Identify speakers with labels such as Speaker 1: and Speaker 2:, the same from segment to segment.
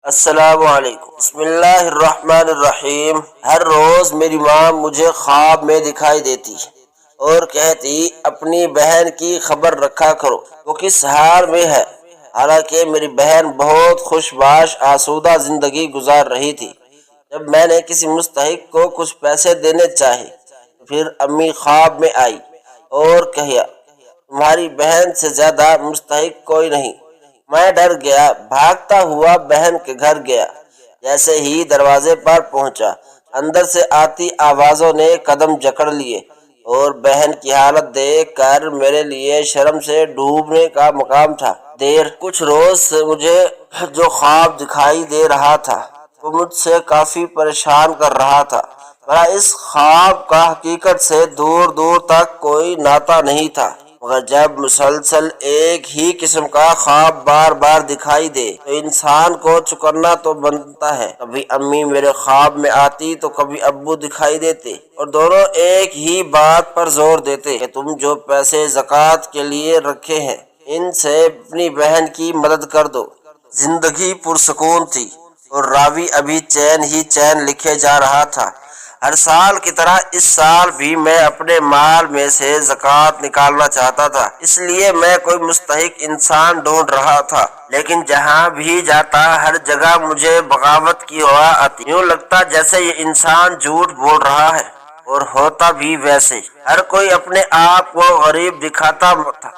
Speaker 1: السلام علیکم۔ بسم اللہ الرحمن الرحیم۔ ہر روز میری ماں مجھے خواب میں دکھائی دیتی اور کہتی اپنی بہن کی خبر رکھا کرو، وہ کس حال میں ہے۔ حالانکہ میری بہن بہت خوش باش آسودہ زندگی گزار رہی تھی۔ جب میں نے کسی مستحق کو کچھ پیسے دینے چاہے تو پھر امی خواب میں آئی اور کہا تمہاری بہن سے زیادہ مستحق کوئی نہیں۔ میں ڈر گیا، بھاگتا ہوا بہن کے گھر گیا۔ جیسے ہی دروازے پر پہنچا، اندر سے آتی آوازوں نے قدم جکڑ لیے اور بہن کی حالت دیکھ کر میرے لیے شرم سے ڈوبنے کا مقام تھا۔ کچھ روز سے مجھے جو خواب دکھائی دے رہا تھا وہ مجھ سے کافی پریشان کر رہا تھا۔ میرا اس خواب کا حقیقت سے دور دور تک کوئی ناطہ نہیں تھا، مگر جب مسلسل ایک ہی قسم کا خواب بار بار دکھائی دے تو انسان کو چکرنا تو بنتا ہے۔ کبھی امی میرے خواب میں آتی تو کبھی ابو دکھائی دیتے اور دونوں ایک ہی بات پر زور دیتے کہ تم جو پیسے زکوٰۃ کے لیے رکھے ہیں ان سے اپنی بہن کی مدد کر دو۔ زندگی پرسکون تھی اور راوی ابھی چین ہی چین لکھے جا رہا تھا۔ ہر سال کی طرح اس سال بھی میں اپنے مال میں سے زکوٰۃ نکالنا چاہتا تھا، اس لیے میں کوئی مستحق انسان ڈھونڈ رہا تھا، لیکن جہاں بھی جاتا ہر جگہ مجھے بغاوت کی ہوا آتی۔ یوں لگتا جیسے یہ انسان جھوٹ بول رہا ہے، اور ہوتا بھی ویسے۔ ہر کوئی اپنے آپ کو غریب دکھاتا تھا،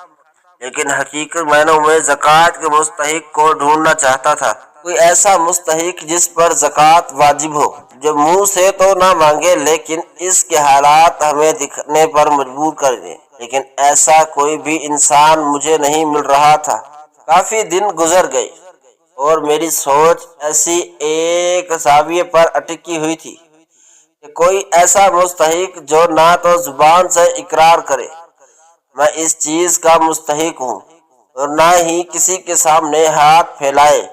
Speaker 1: لیکن حقیقت معنوں میں زکوٰۃ کے مستحق کو ڈھونڈنا چاہتا تھا۔ کوئی ایسا مستحق جس پر زکوٰۃ واجب ہو، جو منہ سے تو نہ مانگے لیکن اس کے حالات ہمیں دکھنے پر مجبور کر دیں، لیکن ایسا کوئی بھی انسان مجھے نہیں مل رہا تھا۔ کافی دن گزر گئے اور میری سوچ ایسی ایک زاویے پر اٹکی ہوئی تھی کہ کوئی ایسا مستحق جو نہ تو زبان سے اقرار کرے میں اس چیز کا مستحق ہوں اور نہ ہی کسی کے سامنے ہاتھ پھیلائے،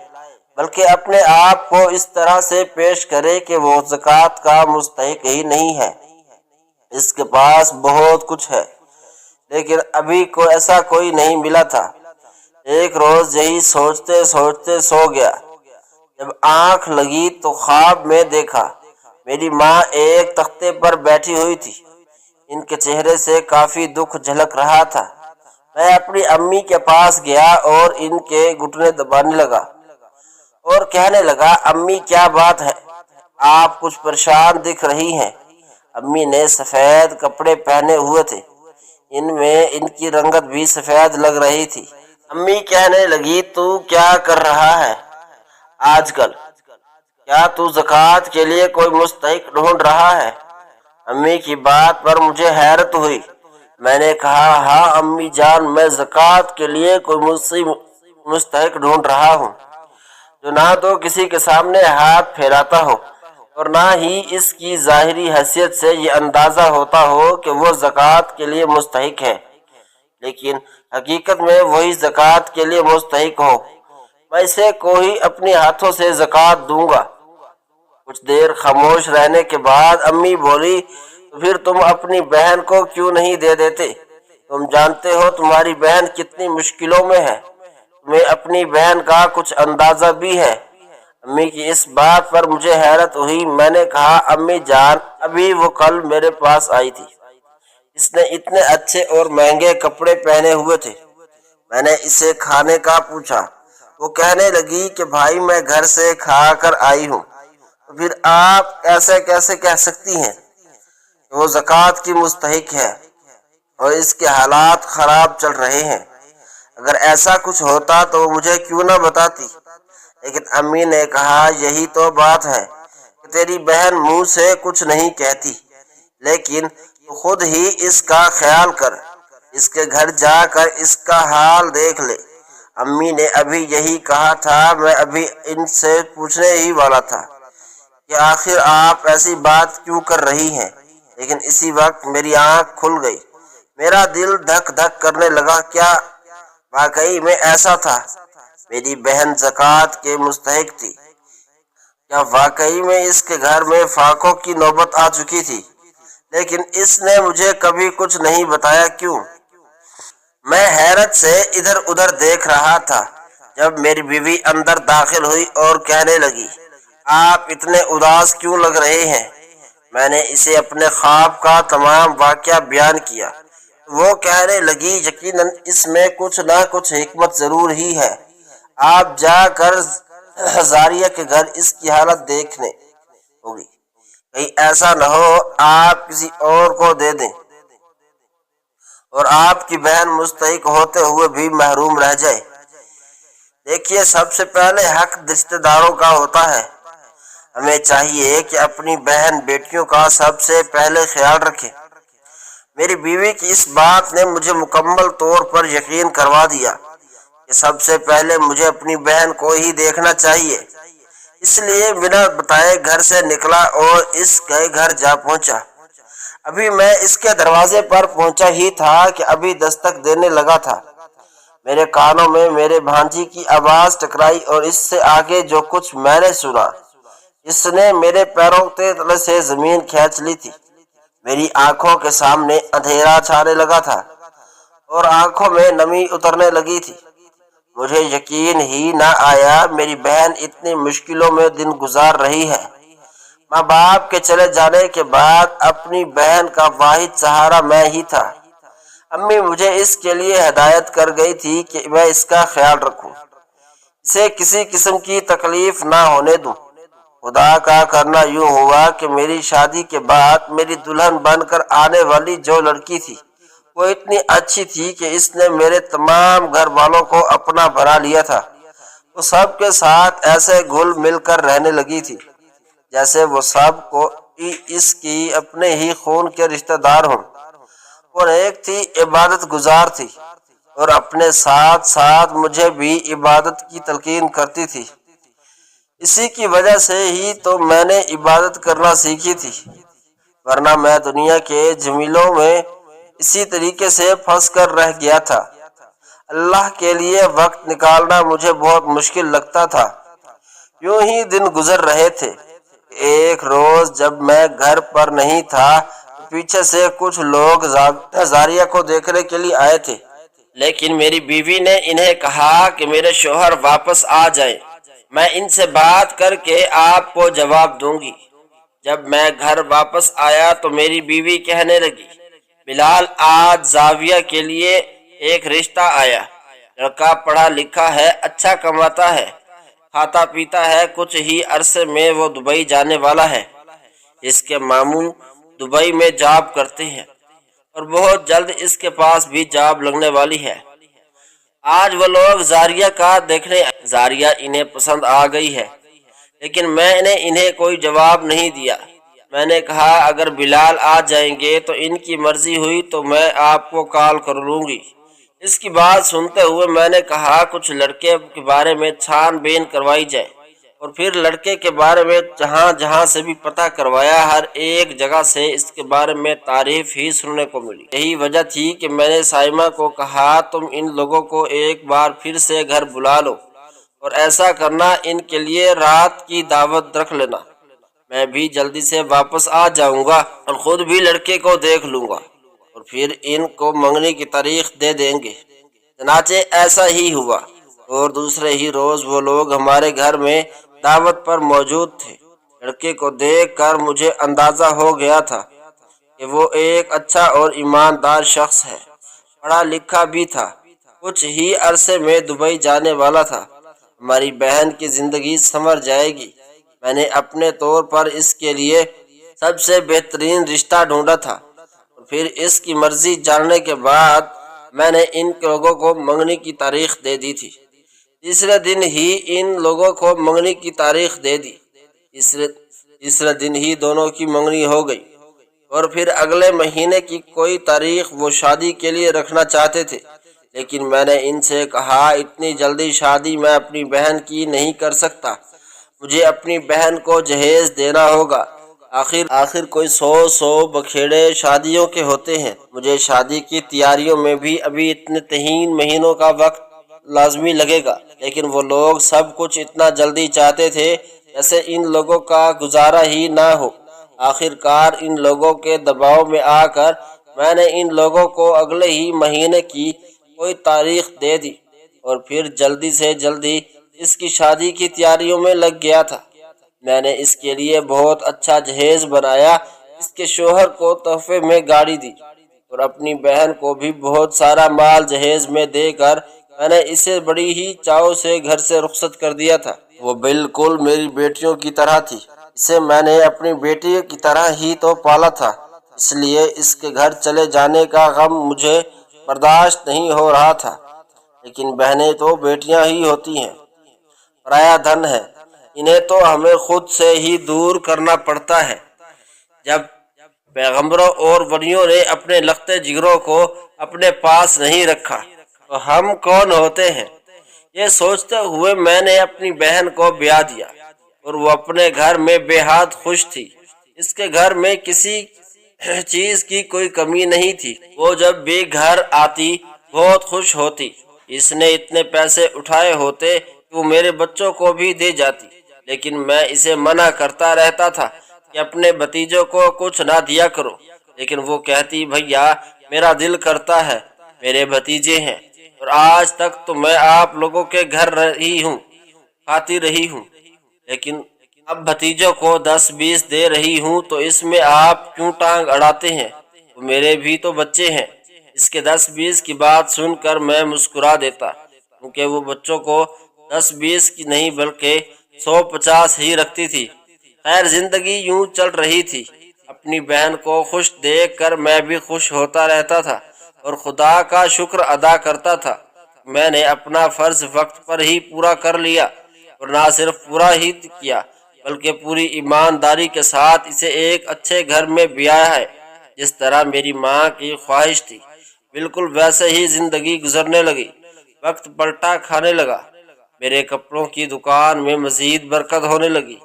Speaker 1: بلکہ اپنے آپ کو اس طرح سے پیش کرے کہ وہ زکوٰۃ کا مستحق ہی نہیں ہے۔ اس کے پاس بہت کچھ ہے لیکن ابھی ایسا کوئی نہیں ملا تھا۔ ایک روز یہی سوچتے سوچتے سو گیا۔ جب آنکھ لگی تو خواب میں دیکھا میری ماں ایک تختے پر بیٹھی ہوئی تھی۔ ان کے چہرے سے کافی دکھ جھلک رہا تھا۔ میں اپنی امی کے پاس گیا اور ان کے گھٹنے دبانے لگا اور کہنے لگا امی کیا بات ہے، آپ کچھ پریشان دکھ رہی ہیں۔ امی نے سفید کپڑے پہنے ہوئے تھے، ان میں ان کی رنگت بھی سفید لگ رہی تھی۔ امی کہنے لگی تو کیا کر رہا ہے آج کل؟ کیا تو زکوٰۃ کے لیے کوئی مستحق ڈھونڈ رہا ہے؟ امی کی بات پر مجھے حیرت ہوئی۔ میں نے کہا ہاں امی جان، میں زکوٰۃ کے لیے کوئی مستحق ڈھونڈ رہا ہوں جو نہ تو کسی کے سامنے ہاتھ پھیلاتا ہو اور نہ ہی اس کی ظاہری حیثیت سے یہ اندازہ ہوتا ہو کہ وہ زکوٰۃ کے لیے مستحق ہے، لیکن حقیقت میں وہی زکوٰۃ کے لیے مستحق ہو۔ میں اسے کوئی اپنے ہاتھوں سے زکوٰۃ دوں گا۔ کچھ دیر خاموش رہنے کے بعد امی بولی تو پھر تم اپنی بہن کو کیوں نہیں دے دیتے؟ تم جانتے ہو تمہاری بہن کتنی مشکلوں میں ہے، تمہیں اپنی بہن کا کچھ اندازہ بھی ہے۔ امی کی اس بات پر مجھے حیرت ہوئی۔ میں نے کہا امی جان، ابھی وہ کل میرے پاس آئی تھی، اس نے اتنے اچھے اور مہنگے کپڑے پہنے ہوئے تھے۔ میں نے اسے کھانے کا پوچھا، وہ کہنے لگی کہ بھائی میں گھر سے کھا کر آئی ہوں۔ تو پھر آپ ایسے کیسے کہہ سکتی ہیں کہ وہ زکوٰۃ کی مستحق ہے اور اس کے حالات خراب چل رہے ہیں؟ اگر ایسا کچھ ہوتا تو وہ مجھے کیوں نہ بتاتی؟ لیکن امی نے کہا یہی تو بات ہے کہ تیری بہن منہ سے کچھ نہیں کہتی، لیکن تو خود ہی اس کا خیال کر، اس کے گھر جا کر اس کا حال دیکھ لے۔ امی نے ابھی یہی کہا تھا، میں ابھی ان سے پوچھنے ہی والا تھا کہ آخر آپ ایسی بات کیوں کر رہی ہیں، لیکن اسی وقت میری آنکھ کھل گئی۔ میرا دل دھک دھک کرنے لگا۔ کیا واقعی میں ایسا تھا؟ میری بہن زکوٰۃ کے مستحق تھی؟ کیا واقعی میں اس کے گھر میں فاقوں کی نوبت آ چکی تھی؟ لیکن اس نے مجھے کبھی کچھ نہیں بتایا، کیوں؟ میں حیرت سے ادھر ادھر دیکھ رہا تھا۔ جب میری بیوی اندر داخل ہوئی اور کہنے لگی آپ اتنے اداس کیوں لگ رہے ہیں؟ میں نے اسے اپنے خواب کا تمام واقعہ بیان کیا۔ وہ کہنے لگی یقیناً اس میں کچھ نہ کچھ حکمت ضرور ہی ہے، آپ جا کر زاریہ کے گھر اس کی حالت دیکھنے ہوگی، کہیں ایسا نہ ہو آپ کسی اور کو دے دیں اور آپ کی بہن مستحق ہوتے ہوئے بھی محروم رہ جائے۔ دیکھیے، سب سے پہلے حق رشتہ داروں کا ہوتا ہے۔ ہمیں چاہیے کہ اپنی بہن بیٹیوں کا سب سے پہلے خیال رکھیں۔ میری بیوی کی اس بات نے مجھے مکمل طور پر یقین کروا دیا کہ سب سے پہلے مجھے اپنی بہن کو ہی دیکھنا چاہیے۔ اس لیے بنا بتائے گھر سے نکلا اور اس کے گھر جا پہنچا۔ ابھی میں اس کے دروازے پر پہنچا ہی تھا کہ ابھی دستک دینے لگا تھا۔ میرے کانوں میں میرے بھانجی کی آواز ٹکرائی اور اس سے آگے جو کچھ میں نے سنا، اس نے میرے پیروں کے تلے سے زمین کھینچ لی تھی۔ میری آنکھوں کے سامنے اندھیرا چھانے لگا تھا اور آنکھوں میں نمی اترنے لگی تھی۔ مجھے یقین ہی نہ آیا میری بہن اتنی مشکلوں میں دن گزار رہی ہے۔ ماں باپ کے چلے جانے کے بعد اپنی بہن کا واحد سہارا میں ہی تھا۔ امی مجھے اس کے لیے ہدایت کر گئی تھی کہ میں اس کا خیال رکھوں، اسے کسی قسم کی تکلیف نہ ہونے دوں۔ خدا کا کرنا یوں ہوا کہ میری شادی کے بعد میری دلہن بن کر آنے والی جو لڑکی تھی وہ اتنی اچھی تھی کہ اس نے میرے تمام گھر والوں کو اپنا بنا لیا تھا۔ وہ سب کے ساتھ ایسے گھل مل کر رہنے لگی تھی جیسے وہ سب کو اس کی اپنے ہی خون کے رشتہ دار ہوں۔ وہ ایک تھی، عبادت گزار تھی اور اپنے ساتھ ساتھ مجھے بھی عبادت کی تلقین کرتی تھی۔ اسی کی وجہ سے ہی تو میں نے عبادت کرنا سیکھی تھی، ورنہ میں دنیا کے جمیلوں میں اسی طریقے سے پھنس کر رہ گیا تھا۔ اللہ کے لیے وقت نکالنا مجھے بہت مشکل لگتا تھا۔ یوں ہی دن گزر رہے تھے۔ ایک روز جب میں گھر پر نہیں تھا تو پیچھے سے کچھ لوگ زاریہ کو دیکھنے کے لیے آئے تھے، لیکن میری بیوی نے انہیں کہا کہ میرے شوہر واپس آ جائیں، میں ان سے بات کر کے آپ کو جواب دوں گی۔ جب میں گھر واپس آیا تو میری بیوی کہنے لگی بلال، آج زاویہ کے لیے ایک رشتہ آیا، لڑکا پڑھا لکھا ہے، اچھا کماتا ہے، کھاتا پیتا ہے، کچھ ہی عرصے میں وہ دبئی جانے والا ہے۔ اس کے ماموں دبئی میں جاب کرتے ہیں اور بہت جلد اس کے پاس بھی جاب لگنے والی ہے۔ آج وہ لوگ زاریہ کا دیکھنے آئے۔ زاریہ انہیں پسند آ گئی ہے، لیکن میں نے انہیں کوئی جواب نہیں دیا۔ میں نے کہا اگر بلال آ جائیں گے تو ان کی مرضی ہوئی تو میں آپ کو کال کر لوں گی۔ اس کی بات سنتے ہوئے میں نے کہا کچھ لڑکے کے بارے میں چھان بین کروائی جائے، اور پھر لڑکے کے بارے میں جہاں جہاں سے بھی پتہ کروایا، ہر ایک جگہ سے اس کے بارے میں تعریف ہی سننے کو ملی۔ یہی وجہ تھی کہ میں نے سائمہ کو کہا تم ان لوگوں کو ایک بار پھر سے گھر بلا لو، اور ایسا کرنا ان کے لیے رات کی دعوت رکھ لینا۔ میں بھی جلدی سے واپس آ جاؤں گا اور خود بھی لڑکے کو دیکھ لوں گا اور پھر ان کو منگنی کی تاریخ دے دیں گے۔ چنانچہ ایسا ہی ہوا، اور دوسرے ہی روز وہ لوگ ہمارے گھر میں دعوت پر موجود تھے۔ لڑکے کو دیکھ کر مجھے اندازہ ہو گیا تھا کہ وہ ایک اچھا اور ایماندار شخص ہے، پڑھا لکھا بھی تھا، کچھ ہی عرصے میں دبئی جانے والا تھا۔ ہماری بہن کی زندگی سنور جائے گی۔ میں نے اپنے طور پر اس کے لیے سب سے بہترین رشتہ ڈھونڈا تھا، اور پھر اس کی مرضی جاننے کے بعد میں نے ان لوگوں کو منگنی کی تاریخ دے دی تھی۔ تیسرے دن ہی ان لوگوں کو منگنی کی تاریخ دے دی۔ تیسرے دن ہی دونوں کی منگنی ہو گئی، اور پھر اگلے مہینے کی کوئی تاریخ وہ شادی کے لیے رکھنا چاہتے تھے، لیکن میں نے ان سے کہا اتنی جلدی شادی میں اپنی بہن کی نہیں کر سکتا، مجھے اپنی بہن کو جہیز دینا ہوگا۔ آخر کوئی 100 بکھیڑے شادیوں کے ہوتے ہیں، مجھے شادی کی تیاریوں میں بھی ابھی اتنے 3 مہینوں کا وقت لازمی لگے گا۔ لیکن وہ لوگ سب کچھ اتنا جلدی چاہتے تھے جیسے ان لوگوں کا گزارا ہی نہ ہو۔ آخر کار ان لوگوں کے دباؤ میں آ کر میں نے ان لوگوں کو اگلے ہی مہینے کی کوئی تاریخ دے دی۔ اور پھر جلدی سے جلدی اس کی شادی کی تیاریوں میں لگ گیا تھا۔ میں نے اس کے لیے بہت اچھا جہیز بنایا، اس کے شوہر کو تحفے میں گاڑی دی اور اپنی بہن کو بھی بہت سارا مال جہیز میں دے کر میں نے اسے بڑی ہی چاؤ سے گھر سے رخصت کر دیا تھا۔ وہ بالکل میری بیٹیوں کی طرح تھی، اسے میں نے اپنی بیٹی کی طرح ہی تو پالا تھا، اس لیے اس کے گھر چلے جانے کا غم مجھے برداشت نہیں ہو رہا تھا۔ لیکن بہنیں تو بیٹیاں ہی ہوتی ہیں، پرایا دھن ہے، انہیں تو ہمیں خود سے ہی دور کرنا پڑتا ہے۔ جب پیغمبروں اور ولیوں نے اپنے لختے جگروں کو اپنے پاس نہیں رکھا تو ہم کون ہوتے ہیں؟ یہ سوچتے ہوئے میں نے اپنی بہن کو بیاہ دیا اور وہ اپنے گھر میں بے حد خوش تھی۔ اس کے گھر میں کسی چیز کی کوئی کمی نہیں تھی، وہ جب بھی گھر آتی بہت خوش ہوتی۔ اس نے اتنے پیسے اٹھائے ہوتے کہ وہ میرے بچوں کو بھی دے جاتی، لیکن میں اسے منع کرتا رہتا تھا کہ اپنے بھتیجوں کو کچھ نہ دیا کرو، لیکن وہ کہتی بھیا میرا دل کرتا ہے، میرے بھتیجے ہیں، اور آج تک تو میں آپ لوگوں کے گھر رہی ہوں، کھاتی رہی ہوں، لیکن اب بھتیجوں کو 10-20 دے رہی ہوں تو اس میں آپ کیوں ٹانگ اڑاتے ہیں؟ وہ میرے بھی تو بچے ہیں۔ اس کے 10-20 کی بات سن کر میں مسکرا دیتا، کیونکہ وہ بچوں کو 10-20 کی نہیں بلکہ 150 ہی رکھتی تھی۔ خیر زندگی یوں چل رہی تھی۔ اپنی بہن کو خوش دیکھ کر میں بھی خوش ہوتا رہتا تھا اور خدا کا شکر ادا کرتا تھا۔ میں نے اپنا فرض وقت پر ہی پورا کر لیا، اور نہ صرف پورا ہی کیا بلکہ پوری ایمانداری کے ساتھ اسے ایک اچھے گھر میں بیاہا ہے۔ جس طرح میری ماں کی خواہش تھی بالکل ویسے ہی زندگی گزرنے لگی۔ وقت پلٹا کھانے لگا، میرے کپڑوں کی دکان میں مزید برکت ہونے لگی۔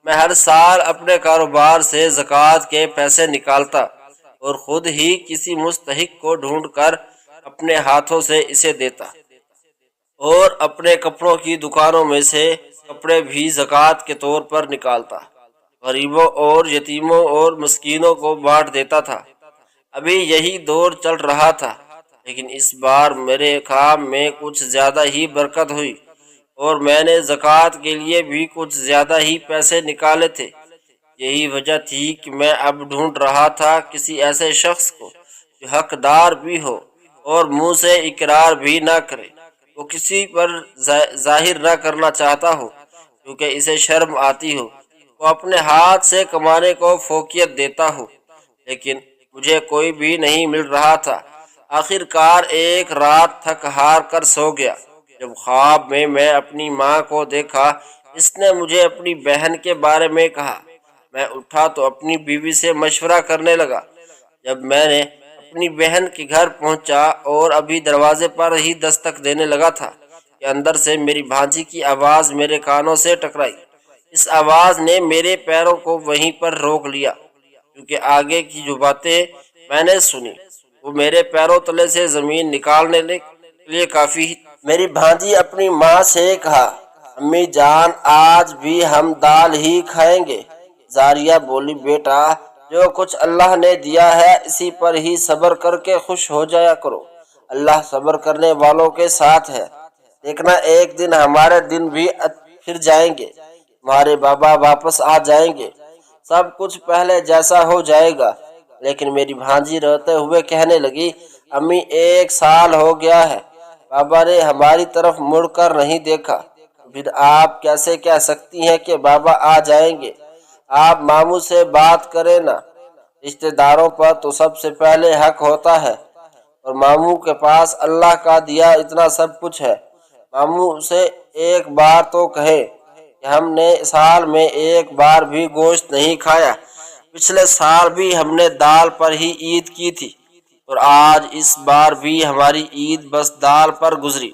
Speaker 1: میں ہر سال اپنے کاروبار سے زکوٰۃ کے پیسے نکالتا اور خود ہی کسی مستحق کو ڈھونڈ کر اپنے ہاتھوں سے اسے دیتا، اور اپنے کپڑوں کی دکانوں میں سے کپڑے بھی زکوٰۃ کے طور پر نکالتا، غریبوں اور یتیموں اور مسکینوں کو بانٹ دیتا تھا۔ ابھی یہی دور چل رہا تھا، لیکن اس بار میرے کام میں کچھ زیادہ ہی برکت ہوئی اور میں نے زکوٰۃ کے لیے بھی کچھ زیادہ ہی پیسے نکالے تھے۔ یہی وجہ تھی کہ میں اب ڈھونڈ رہا تھا کسی ایسے شخص کو جو حقدار بھی ہو اور منہ سے اقرار بھی نہ کرے، وہ کسی پر ظاہر نہ کرنا چاہتا ہو کیونکہ اسے شرم آتی ہو، وہ اپنے ہاتھ سے کمانے کو فوقیت دیتا ہو، لیکن مجھے کوئی بھی نہیں مل رہا تھا۔ آخر کار ایک رات تھک ہار کر سو گیا۔ جب خواب میں اپنی ماں کو دیکھا، اس نے مجھے اپنی بہن کے بارے میں کہا۔ میں اٹھا تو اپنی بیوی سے مشورہ کرنے لگا۔ جب میں نے اپنی بہن کے گھر پہنچا اور ابھی دروازے پر ہی دستک دینے لگا تھا کہ اندر سے میری بھانجی کی آواز میرے کانوں سے ٹکرائی۔ اس آواز نے میرے پیروں کو وہیں پر روک لیا، کیونکہ آگے کی جو باتیں میں نے سنی وہ میرے پیروں تلے سے زمین نکالنے کے لیے کافی۔ میری بھانجی اپنی ماں سے کہا، امی جان آج بھی ہم دال ہی کھائیں گے۔ زاریہ بولی، بیٹا جو کچھ اللہ نے دیا ہے اسی پر ہی صبر کر کے خوش ہو جایا کرو، اللہ صبر کرنے والوں کے ساتھ ہے۔ دیکھنا ایک دن ہمارے دن بھی پھر جائیں گے، تمہارے بابا واپس آ جائیں گے، سب کچھ پہلے جیسا ہو جائے گا۔ لیکن میری بھانجی روتے ہوئے کہنے لگی، امی 1 سال ہو گیا ہے، بابا نے ہماری طرف مڑ کر نہیں دیکھا، پھر آپ کیسے کہہ سکتی ہیں کہ بابا آ جائیں گے؟ آپ ماموں سے بات کریں نا، رشتہ داروں پر تو سب سے پہلے حق ہوتا ہے، اور ماموں کے پاس اللہ کا دیا اتنا سب کچھ ہے۔ ماموں سے ایک بار تو کہے کہ ہم نے سال میں 1 بار بھی گوشت نہیں کھایا، پچھلے سال بھی ہم نے دال پر ہی عید کی تھی، اور آج اس بار بھی ہماری عید بس دال پر گزری،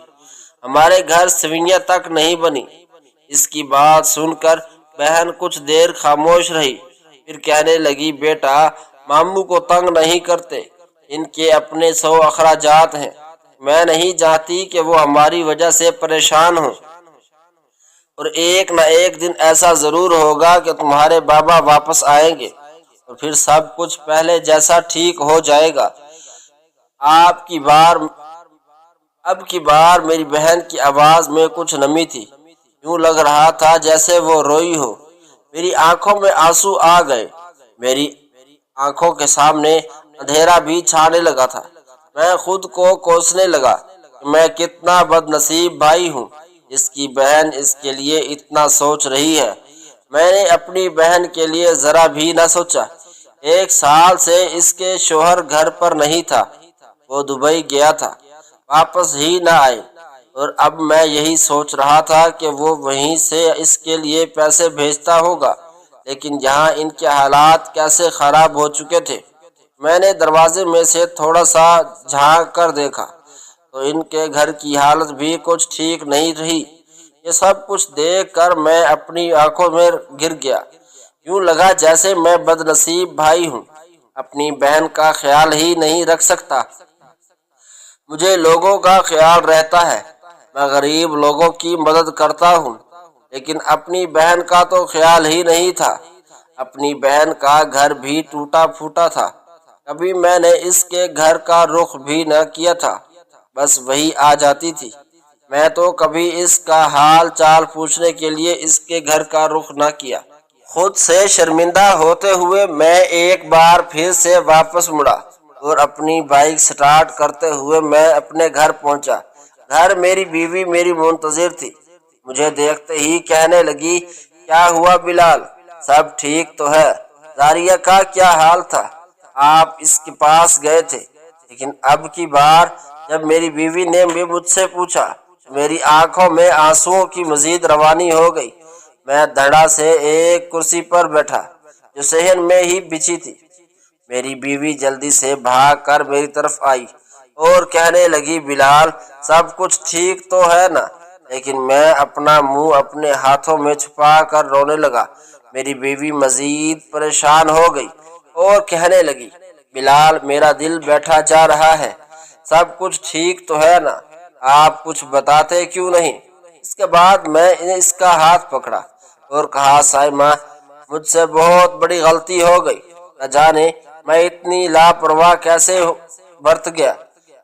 Speaker 1: ہمارے گھر سوئیاں تک نہیں بنی۔ اس کی بات سن کر بہن کچھ دیر خاموش رہی، پھر کہنے لگی، بیٹا ماموں کو تنگ نہیں کرتے، ان کے اپنے 100 اخراجات ہیں، میں نہیں چاہتی کہ وہ ہماری وجہ سے پریشان ہوں، اور ایک نہ ایک دن ایسا ضرور ہوگا کہ تمہارے بابا واپس آئیں گے اور پھر سب کچھ پہلے جیسا ٹھیک ہو جائے گا۔ اب کی بار میری بہن کی آواز میں کچھ نمی تھی، یوں لگ رہا تھا جیسے وہ روئی ہو۔ میری آنکھوں میں آنسو آ گئے، میری آنکھوں کے سامنے اندھیرا بھی چھانے لگا تھا۔ میں خود کو کوسنے لگا کہ میں کتنا بد نصیب بھائی ہوں، اس کی بہن اس کے لیے اتنا سوچ رہی ہے۔ میں نے اپنی بہن کے لیے ذرا بھی نہ سوچا۔ 1 سال سے اس کے شوہر گھر پر نہیں تھا، وہ دبئی گیا تھا، واپس ہی نہ آئے، اور اب میں یہی سوچ رہا تھا کہ وہ وہیں سے اس کے لیے پیسے بھیجتا ہوگا، لیکن یہاں ان کے حالات کیسے خراب ہو چکے تھے۔ میں نے دروازے میں سے تھوڑا سا جھانک کر دیکھا تو ان کے گھر کی حالت بھی کچھ ٹھیک نہیں رہی۔ یہ سب کچھ دیکھ کر میں اپنی آنکھوں میں گر گیا، یوں لگا جیسے میں بد نصیب بھائی ہوں، اپنی بہن کا خیال ہی نہیں رکھ سکتا۔ مجھے لوگوں کا خیال رہتا ہے، میں غریب لوگوں کی مدد کرتا ہوں، لیکن اپنی بہن کا تو خیال ہی نہیں تھا۔ اپنی بہن کا گھر بھی ٹوٹا پھوٹا تھا، کبھی میں نے اس کے گھر کا رخ بھی نہ کیا تھا، بس وہی آ جاتی تھی۔ میں تو کبھی اس کا حال چال پوچھنے کے لیے اس کے گھر کا رخ نہ کیا۔ خود سے شرمندہ ہوتے ہوئے میں ایک بار پھر سے واپس مڑا اور اپنی بائک سٹارٹ کرتے ہوئے میں اپنے گھر پہنچا۔ گھر میری بیوی میری منتظر تھی، مجھے دیکھتے ہی کہنے لگی، کیا ہوا بلال، سب ٹھیک تو ہے؟ زاریہ کا کیا حال تھا؟ آپ اس کے پاس گئے تھے؟ لیکن اب کی بار جب میری بیوی نے مجھ سے پوچھا تو میری آنکھوں میں آنسوؤں کی مزید روانی ہو گئی۔ میں دھڑا سے ایک کرسی پر بیٹھا جو صحن میں ہی بچھی تھی۔ میری بیوی جلدی سے بھاگ کر میری طرف آئی اور کہنے لگی، بلال سب کچھ ٹھیک تو ہے نا؟ لیکن میں اپنا منہ اپنے ہاتھوں میں چھپا کر رونے لگا۔ میری بیوی مزید پریشان ہو گئی اور کہنے لگی، بلال میرا دل بیٹھا جا رہا ہے، سب کچھ ٹھیک تو ہے نا؟ آپ کچھ بتاتے کیوں نہیں؟ اس کے بعد میں نے اس کا ہاتھ پکڑا اور کہا، سائمہ مجھ سے بہت بڑی غلطی ہو گئی، نہ جانے میں اتنی لاپرواہ کیسے برت گیا۔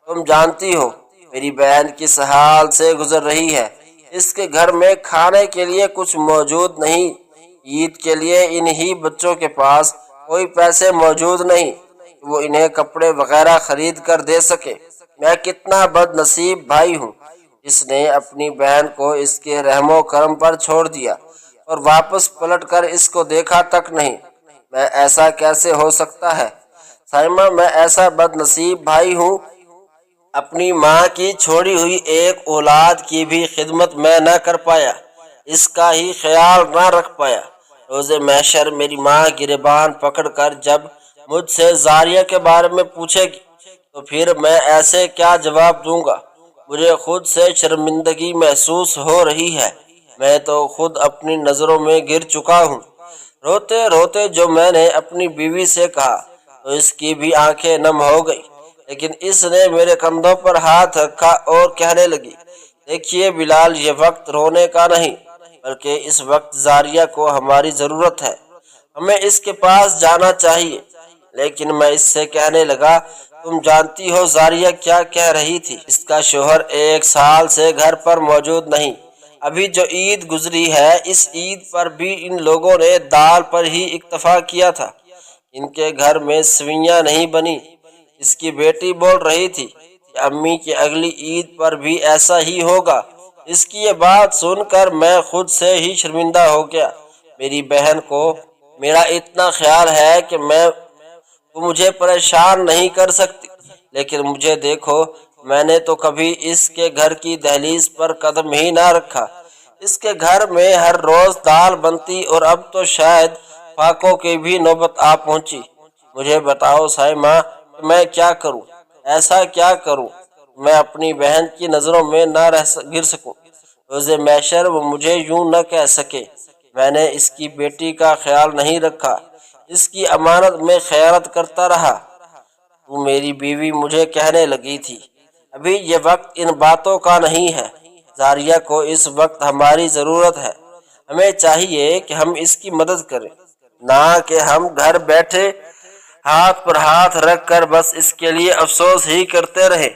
Speaker 1: تم جانتی ہو میری بہن کس حال سے گزر رہی ہے، اس کے گھر میں کھانے کے لیے کچھ موجود نہیں، عید کے لیے انہی بچوں کے پاس کوئی پیسے موجود نہیں کہ وہ انہیں کپڑے وغیرہ خرید کر دے سکے۔ میں کتنا بد نصیب بھائی ہوں، اس نے اپنی بہن کو اس کے رحم و کرم پر چھوڑ دیا اور واپس پلٹ کر اس کو دیکھا تک نہیں۔ میں ایسا کیسے ہو سکتا ہے سائمہ، میں ایسا بد نصیب بھائی ہوں، اپنی ماں کی چھوڑی ہوئی ایک اولاد کی بھی خدمت میں نہ کر پایا، اس کا ہی خیال نہ رکھ پایا۔ روز محشر میری ماں گریبان پکڑ کر جب مجھ سے زاریہ کے بارے میں پوچھے گی تو پھر میں ایسے کیا جواب دوں گا؟ مجھے خود سے شرمندگی محسوس ہو رہی ہے، میں تو خود اپنی نظروں میں گر چکا ہوں۔ روتے روتے جو میں نے اپنی بیوی سے کہا تو اس کی بھی آنکھیں نم ہو گئی، لیکن اس نے میرے کندھوں پر ہاتھ رکھا اور کہنے لگی، دیکھیے بلال، یہ وقت رونے کا نہیں، بلکہ اس وقت زاریہ کو ہماری ضرورت ہے، ہمیں اس کے پاس جانا چاہیے۔ لیکن میں اس سے کہنے لگا، تم جانتی ہو زاریہ کیا کہہ رہی تھی؟ اس کا شوہر 1 سال سے گھر پر موجود نہیں، ابھی جو عید گزری ہے اس عید پر بھی ان لوگوں نے دال پر ہی اکتفا کیا تھا، ان کے گھر میں سویاں نہیں بنی۔ اس کی بیٹی بول رہی تھی کہ امی کی اگلی عید پر بھی ایسا ہی ہوگا۔ اس کی یہ بات سن کر میں خود سے ہی شرمندہ ہو گیا۔ میری بہن کو میرا اتنا خیال ہے کہ وہ مجھے پریشان نہیں کر سکتی، لیکن مجھے دیکھو، میں نے تو کبھی اس کے گھر کی دہلیز پر قدم ہی نہ رکھا۔ اس کے گھر میں ہر روز دال بنتی اور اب تو شاید فاقوں کی بھی نوبت آ پہنچی۔ مجھے بتاؤ سائمہ کہ میں کیا کروں، ایسا کیا کروں میں اپنی بہن کی نظروں میں نہ گر سکوں، روز محشر وہ مجھے یوں نہ کہہ سکے، میں نے اس کی بیٹی کا خیال نہیں رکھا، اس کی امانت میں خیانت کرتا رہا۔ تو میری بیوی مجھے کہنے لگی تھی، ابھی یہ وقت ان باتوں کا نہیں ہے، زاریہ کو اس وقت ہماری ضرورت ہے، ہمیں چاہیے کہ ہم اس کی مدد کریں، نہ کہ ہم گھر بیٹھے ہاتھ پر ہاتھ رکھ کر بس اس کے لیے افسوس ہی کرتے رہیں۔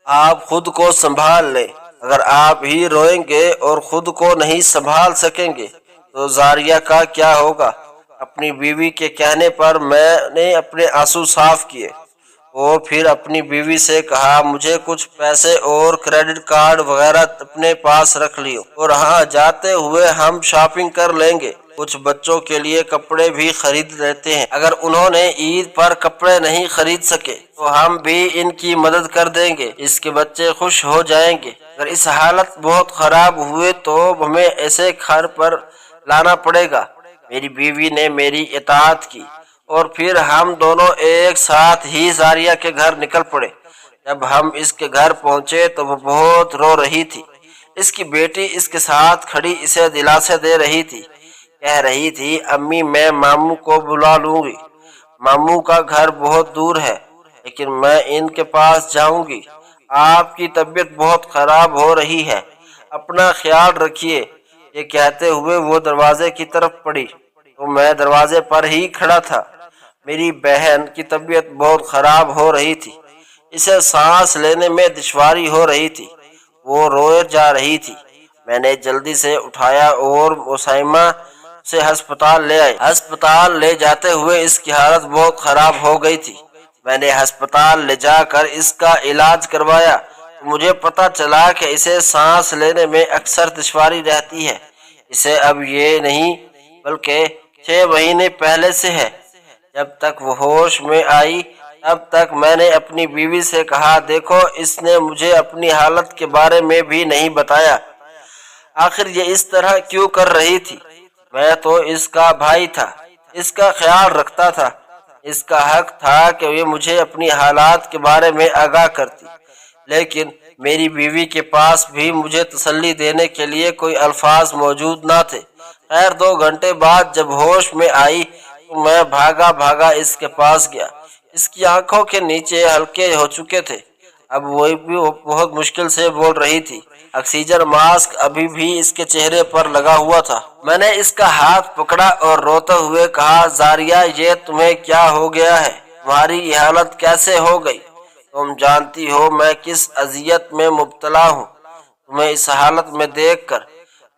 Speaker 1: آپ خود کو سنبھال لیں۔ اگر آپ ہی روئیں گے اور خود کو نہیں سنبھال سکیں گے تو زاریہ کا کیا ہوگا؟ اپنی بیوی کے کہنے پر میں نے اپنے آنسو صاف کیے اور پھر اپنی بیوی سے کہا مجھے کچھ پیسے اور کریڈٹ کارڈ وغیرہ اپنے پاس رکھ لیو، اور ہاں جاتے ہوئے ہم شاپنگ کر لیں گے، کچھ بچوں کے لیے کپڑے بھی خرید لیتے ہیں، اگر انہوں نے عید پر کپڑے نہیں خرید سکے تو ہم بھی ان کی مدد کر دیں گے، اس کے بچے خوش ہو جائیں گے۔ اگر اس حالت بہت خراب ہوئے تو ہمیں ایسے گھر پر لانا پڑے گا۔ میری بیوی نے میری اطاعت کی اور پھر ہم دونوں ایک ساتھ ہی زاریہ کے گھر نکل پڑے۔ جب ہم اس کے گھر پہنچے تو وہ بہت رو رہی تھی۔ اس کی بیٹی اس کے ساتھ کھڑی اسے دلاسے دے رہی تھی، کہہ رہی تھی امی میں ماموں کو بلا لوں گی، ماموں کا گھر بہت دور ہے لیکن میں ان کے پاس جاؤں گی، آپ کی طبیعت بہت خراب ہو رہی ہے، اپنا خیال رکھیے۔ یہ کہتے ہوئے وہ دروازے کی طرف پڑی تو میں دروازے پر ہی کھڑا تھا۔ میری بہن کی طبیعت بہت خراب ہو رہی تھی، اسے سانس لینے میں دشواری ہو رہی تھی، وہ روئے جا رہی تھی۔ میں نے جلدی سے اٹھایا اور مسائمہ سے ہسپتال لے آئے۔ ہسپتال لے جاتے ہوئے اس کی حالت بہت خراب ہو گئی تھی۔ میں نے ہسپتال لے جا کر اس کا علاج کروایا تو مجھے پتہ چلا کہ اسے سانس لینے میں اکثر دشواری رہتی ہے۔ اسے اب یہ نہیں بلکہ 6 مہینے پہلے سے ہے۔ جب تک وہ ہوش میں آئی تب تک میں نے اپنی بیوی سے کہا دیکھو اس نے مجھے اپنی حالت کے بارے میں بھی نہیں بتایا، آخر یہ اس طرح کیوں کر رہی تھی؟ میں تو اس کا بھائی تھا، اس کا خیال رکھتا تھا، اس کا حق تھا کہ یہ مجھے اپنی حالات کے بارے میں آگاہ کرتی، لیکن میری بیوی کے پاس بھی مجھے تسلی دینے کے لیے کوئی الفاظ موجود نہ تھے۔ خیر 2 گھنٹے بعد جب ہوش میں آئی تو میں بھاگا بھاگا اس کے پاس گیا۔ اس کی آنکھوں کے نیچے ہلکے ہو چکے تھے، اب وہ بھی بہت مشکل سے بول رہی تھی، آکسیجن ماسک ابھی بھی اس کے چہرے پر لگا ہوا تھا۔ میں نے اس کا ہاتھ پکڑا اور روتے ہوئے کہا زاریہ یہ تمہیں کیا ہو گیا ہے؟ تمہاری یہ حالت کیسے ہو گئی؟ تم جانتی ہو میں کس اذیت میں مبتلا ہوں، تمہیں اس حالت میں دیکھ کر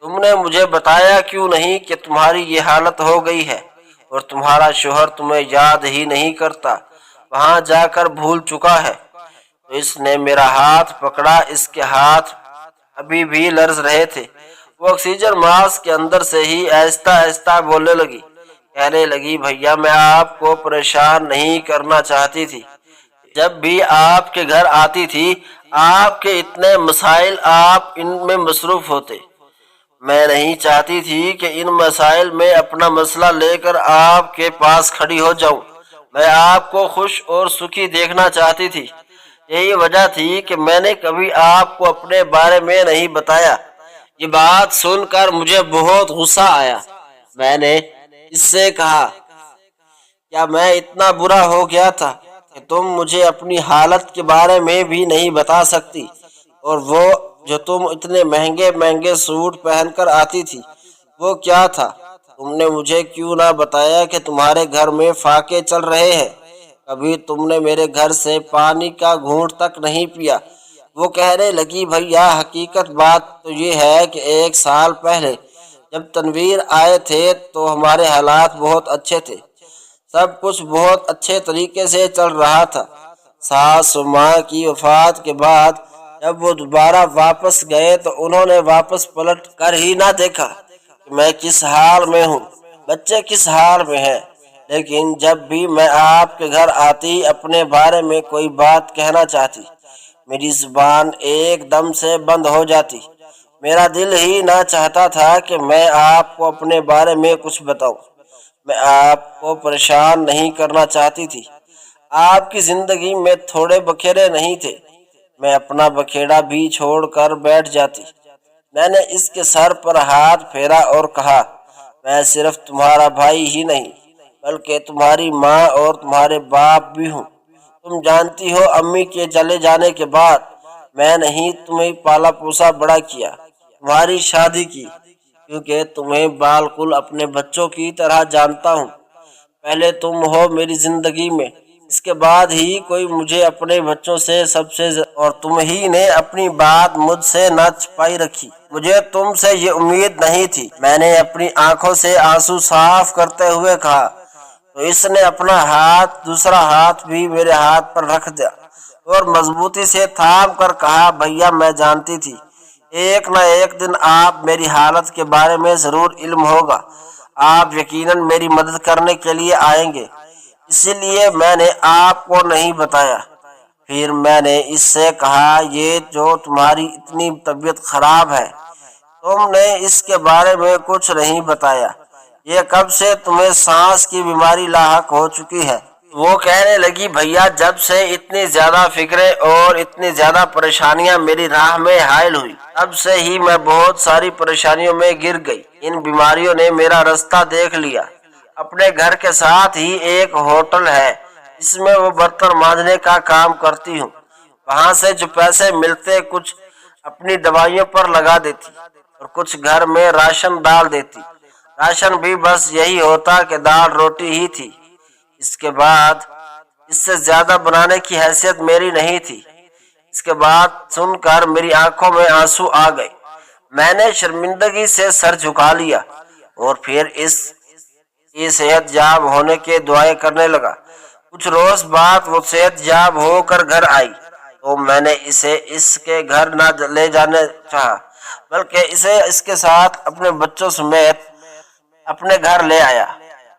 Speaker 1: تم نے مجھے بتایا کیوں نہیں کہ تمہاری یہ حالت ہو گئی ہے، اور تمہارا شوہر تمہیں یاد ہی نہیں کرتا، وہاں جا کر بھول چکا ہے۔ تو اس نے میرا ہاتھ پکڑا، اس کے ہاتھ ابھی بھی لرز رہے تھے۔ وہ آکسیجن ماسک کے اندر سے ہی آہستہ آہستہ بولنے لگی، کہنے لگی بھیا میں آپ کو پریشان نہیں کرنا چاہتی تھی، جب بھی آپ کے گھر آتی تھی آپ کے اتنے مسائل آپ ان میں مصروف ہوتے، میں نہیں چاہتی تھی کہ ان مسائل میں اپنا مسئلہ لے کر آپ کے پاس کھڑی ہو جاؤں، میں آپ کو خوش اور سکھی دیکھنا چاہتی تھی، یہی وجہ تھی کہ میں نے کبھی آپ کو اپنے بارے میں نہیں بتایا۔ یہ بات سن کر مجھے بہت غصہ آیا۔ میں نے اس سے کہا کیا میں اتنا برا ہو گیا تھا کہ تم مجھے اپنی حالت کے بارے میں بھی نہیں بتا سکتی؟ اور وہ جو تم اتنے مہنگے مہنگے سوٹ پہن کر آتی تھی وہ کیا تھا؟ تم نے مجھے کیوں نہ بتایا کہ تمہارے گھر میں فاقے چل رہے ہیں؟ کبھی تم نے میرے گھر سے پانی کا گھونٹ تک نہیں پیا۔ وہ کہنے لگی بھیا حقیقت بات تو یہ ہے کہ 1 سال پہلے جب تنویر آئے تھے تو ہمارے حالات بہت اچھے تھے، سب کچھ بہت اچھے طریقے سے چل رہا تھا۔ ساس و ماں کی وفات کے بعد جب وہ دوبارہ واپس گئے تو انہوں نے واپس پلٹ کر ہی نہ دیکھا کہ میں کس حال میں ہوں، بچے کس حال میں ہیں، لیکن جب بھی میں آپ کے گھر آتی اپنے بارے میں کوئی بات کہنا چاہتی میری زبان ایک دم سے بند ہو جاتی، میرا دل ہی نہ چاہتا تھا کہ میں آپ کو اپنے بارے میں کچھ بتاؤں، میں آپ کو پریشان نہیں کرنا چاہتی تھی، آپ کی زندگی میں تھوڑے بکھیرے نہیں تھے، میں اپنا بکھیڑا بھی چھوڑ کر بیٹھ جاتی۔ میں نے اس کے سر پر ہاتھ پھیرا اور کہا میں صرف تمہارا بھائی ہی نہیں بلکہ تمہاری ماں اور تمہارے باپ بھی ہوں، تم جانتی ہو امی کے چلے جانے کے بعد میں نہیں تمہیں پالا پوسا بڑا کیا، تمہاری شادی کی، کیونکہ تمہیں بالکل اپنے بچوں کی طرح جانتا ہوں، پہلے تم ہو میری زندگی میں، اس کے بعد ہی کوئی مجھے اپنے بچوں سے اور تم ہی نے اپنی بات مجھ سے نہ چھپائی رکھی۔ مجھے تم سے یہ امید نہیں تھی۔ میں نے اپنی آنکھوں سے آنسو صاف کرتے ہوئے کہا تو اس نے اپنا دوسرا ہاتھ بھی میرے ہاتھ پر رکھ دیا اور مضبوطی سے تھام کر کہا، بھیا میں جانتی تھی ایک نہ ایک دن آپ میری حالت کے بارے میں ضرور علم ہوگا، آپ یقیناً میری مدد کرنے کے لیے آئیں گے، اسی لیے میں نے آپ کو نہیں بتایا۔ پھر میں نے اس سے کہا، یہ جو تمہاری اتنی طبیعت خراب ہے تم نے اس کے بارے میں کچھ نہیں بتایا، یہ کب سے تمہیں سانس کی بیماری لاحق ہو چکی ہے؟ وہ کہنے لگی، بھیا جب سے اتنی زیادہ فکریں اور اتنی زیادہ پریشانیاں میری راہ میں حائل ہوئی تب سے ہی میں بہت ساری پریشانیوں میں گر گئی۔ ان بیماریوں نے میرا رستہ دیکھ لیا۔ اپنے گھر کے ساتھ ہی ایک ہوٹل ہے، اس میں وہ برتن مانجنے کا کام کرتی ہوں۔ وہاں سے جو پیسے ملتے کچھ اپنی دوائیوں پر لگا دیتی اور کچھ گھر میں راشن ڈال دیتی۔ راشن بھی بس یہی ہوتا کہ دال روٹی ہی تھی، اس کے بعد اس سے زیادہ بنانے کی حیثیت میری نہیں تھی۔ اس کے بعد سن کر میری آنکھوں میں آنسو آ گئے۔ میں نے شرمندگی سے سر جھکا لیا اور پھر اس کی صحت یاب ہونے کے دعائیں کرنے لگا۔ کچھ روز بعد وہ صحت یاب ہو کر گھر آئی تو میں نے اسے اس کے گھر نہ لے جانے چاہا بلکہ اسے اس کے ساتھ اپنے بچوں سمیت اپنے گھر لے آیا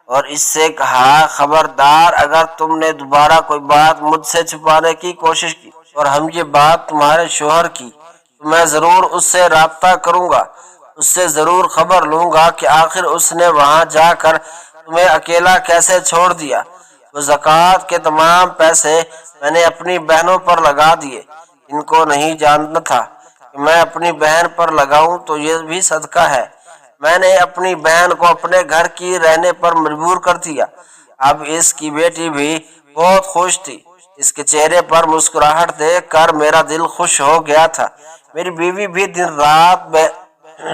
Speaker 1: اور اس سے کہا، خبردار اگر تم نے دوبارہ کوئی بات مجھ سے چھپانے کی کوشش کی اور ہم یہ بات تمہارے شوہر کی تو میں ضرور اس سے رابطہ کروں گا، اس سے ضرور خبر لوں گا کہ آخر اس نے وہاں جا کر تمہیں اکیلا کیسے چھوڑ دیا۔ وہ زکوٰۃ کے تمام پیسے میں نے اپنی بہنوں پر لگا دیے، ان کو نہیں جاننا تھا کہ میں اپنی بہن پر لگاؤں تو یہ بھی صدقہ ہے۔ میں نے اپنی بہن کو اپنے گھر کی رہنے پر مجبور کر دیا۔ اب اس کی بیٹی بھی بہت خوش تھی، اس کے چہرے پر مسکراہٹ دیکھ کر میرا دل خوش ہو گیا تھا۔ میری بیوی بھی دن رات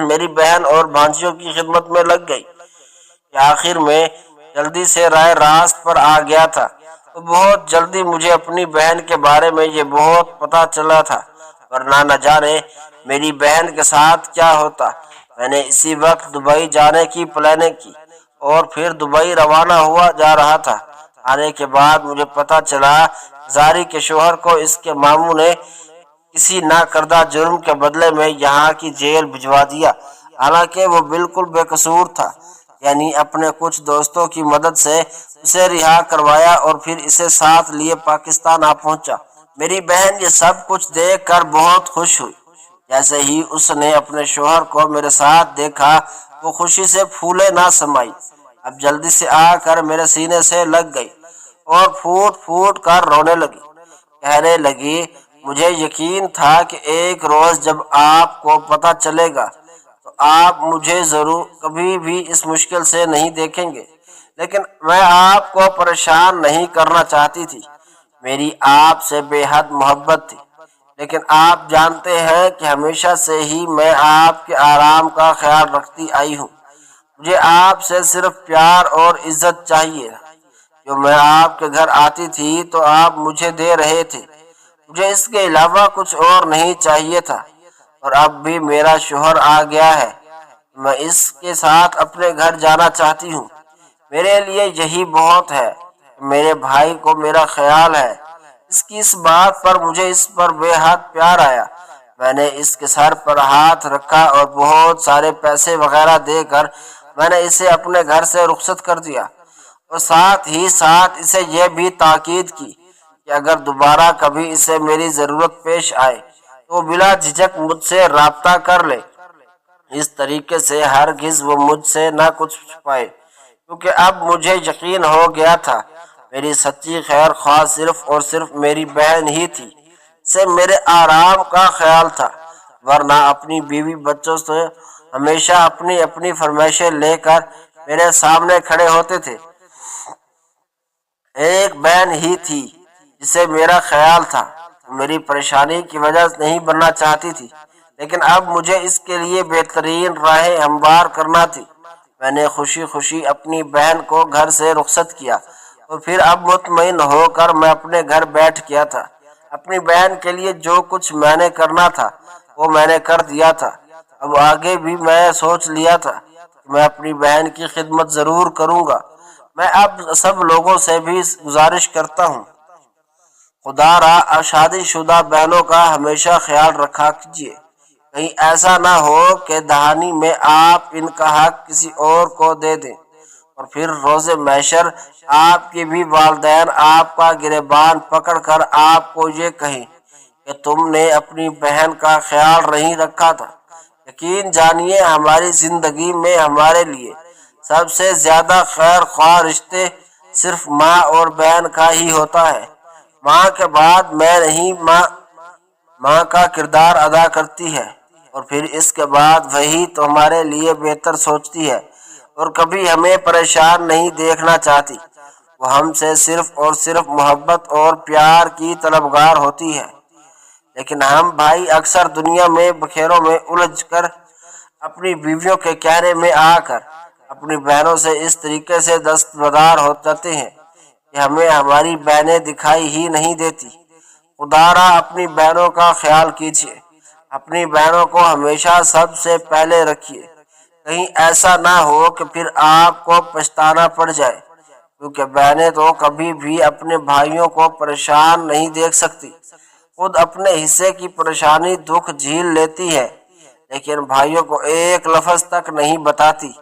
Speaker 1: میری بہن اور بھانجیوں کی خدمت میں لگ گئی کہ آخر میں جلدی سے رائے راست پر آ گیا تھا۔ تو بہت جلدی مجھے اپنی بہن کے بارے میں یہ بہت پتہ چلا تھا، ورنہ نہ جانے میری بہن کے ساتھ کیا ہوتا۔ میں نے اسی وقت دبئی جانے کی پلاننگ کی اور پھر دبئی روانہ ہوا جا رہا تھا۔ آنے کے بعد مجھے پتہ چلا زاری کے شوہر کو اس کے ماموں نے کسی نہ کردہ جرم کے بدلے میں یہاں کی جیل بھجوا دیا، حالانکہ وہ بالکل بے قصور تھا، یعنی اپنے کچھ دوستوں کی مدد سے اسے رہا کروایا اور پھر اسے ساتھ لیے پاکستان آ پہنچا۔ میری بہن یہ سب کچھ دیکھ کر بہت خوش ہوئی۔ جیسے ہی اس نے اپنے شوہر کو میرے ساتھ دیکھا وہ خوشی سے پھولے نہ سمائی، اب جلدی سے آ کر میرے سینے سے لگ گئی اور پھوٹ پھوٹ کر رونے لگی۔ کہنے لگی، مجھے یقین تھا کہ ایک روز جب آپ کو پتہ چلے گا تو آپ مجھے ضرور کبھی بھی اس مشکل سے نہیں دیکھیں گے، لیکن میں آپ کو پریشان نہیں کرنا چاہتی تھی۔ میری آپ سے بے حد محبت تھی، لیکن آپ جانتے ہیں کہ ہمیشہ سے ہی میں آپ کے آرام کا خیال رکھتی آئی ہوں۔ مجھے آپ سے صرف پیار اور عزت چاہیے۔ جو میں آپ کے گھر آتی تھی تو آپ مجھے دے رہے تھے، مجھے اس کے علاوہ کچھ اور نہیں چاہیے تھا۔ اور اب بھی میرا شوہر آ گیا ہے، میں اس کے ساتھ اپنے گھر جانا چاہتی ہوں۔ میرے لیے یہی بہت ہے کہ میرے بھائی کو میرا خیال ہے۔ اس کی اس بات پر مجھے اس پر بے حد پیار آیا۔ میں نے اس کے سر پر ہاتھ رکھا اور بہت سارے پیسے وغیرہ دے کر میں نے اسے اپنے گھر سے رخصت کر دیا اور ساتھ ہی ساتھ اسے یہ بھی تاکید کی کہ اگر دوبارہ کبھی اسے میری ضرورت پیش آئے تو بلا جھجک مجھ سے رابطہ کر لے۔ اس طریقے سے ہرگز وہ مجھ سے نہ کچھ چھپائے، کیونکہ اب مجھے یقین ہو گیا تھا میری سچی خیر خواہ صرف اور صرف میری بہن ہی تھی، سے میرے آرام کا خیال تھا، ورنہ اپنی بیوی بچوں سے ہمیشہ اپنی اپنی فرمائشیں لے کر میرے سامنے کھڑے ہوتے تھے۔ ایک بہن ہی تھی جسے میرا خیال تھا، میری پریشانی کی وجہ نہیں بننا چاہتی تھی، لیکن اب مجھے اس کے لیے بہترین راہیں ہموار کرنا تھی۔ میں نے خوشی خوشی اپنی بہن کو گھر سے رخصت کیا تو پھر اب مطمئن ہو کر میں اپنے گھر بیٹھ گیا تھا۔ اپنی بہن کے لیے جو کچھ میں نے کرنا تھا وہ میں نے کر دیا تھا۔ اب آگے بھی میں سوچ لیا تھا کہ میں اپنی بہن کی خدمت ضرور کروں گا۔ میں اب سب لوگوں سے بھی گزارش کرتا ہوں، خدا را شادی شدہ بہنوں کا ہمیشہ خیال رکھا کیجیے، کہیں ایسا نہ ہو کہ دہانی میں آپ ان کا حق کسی اور کو دے دیں اور پھر روز محشر آپ کے بھی والدین آپ کا گریبان پکڑ کر آپ کو یہ کہیں کہ تم نے اپنی بہن کا خیال نہیں رکھا تھا۔ یقین جانیے ہماری زندگی میں ہمارے لیے سب سے زیادہ خیر خواہ رشتے صرف ماں اور بہن کا ہی ہوتا ہے۔ ماں کے بعد میں نہیں، ماں کا کردار ادا کرتی ہے اور پھر اس کے بعد وہی تو ہمارے لیے بہتر سوچتی ہے اور کبھی ہمیں پریشان نہیں دیکھنا چاہتی۔ وہ ہم سے صرف اور صرف محبت اور پیار کی طلبگار ہوتی ہے۔ لیکن ہم بھائی اکثر دنیا میں بکھیروں میں الجھ کر اپنی بیویوں کے کہنے میں آ کر اپنی بہنوں سے اس طریقے سے دستبردار ہو جاتے ہیں کہ ہمیں ہماری بہنیں دکھائی ہی نہیں دیتی۔ خدا را اپنی بہنوں کا خیال کیجیے، اپنی بہنوں کو ہمیشہ سب سے پہلے رکھیے، کہیں ایسا نہ ہو کہ پھر آپ کو پچھتانا پڑ جائے، کیونکہ بہنیں تو کبھی بھی اپنے بھائیوں کو پریشان نہیں دیکھ سکتی، خود اپنے حصے کی پریشانی دکھ جھیل لیتی ہے لیکن بھائیوں کو ایک لفظ تک نہیں بتاتی،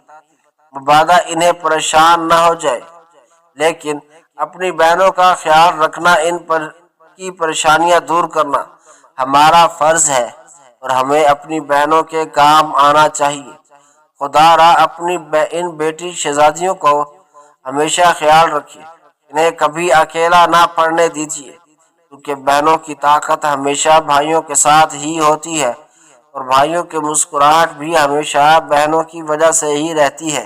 Speaker 1: مبادا انہیں پریشان نہ ہو جائے۔ لیکن اپنی بہنوں کا خیال رکھنا، ان پر کی پریشانیاں دور کرنا ہمارا فرض ہے اور ہمیں اپنی بہنوں کے کام آنا چاہیے۔ خدا را اپنی ان بیٹی شہزادیوں کو ہمیشہ خیال رکھیے، انہیں کبھی اکیلا نہ پڑنے دیجیے، کیونکہ بہنوں کی طاقت ہمیشہ بھائیوں کے ساتھ ہی ہوتی ہے اور بھائیوں کی مسکراہٹ بھی ہمیشہ بہنوں کی وجہ سے ہی رہتی ہے۔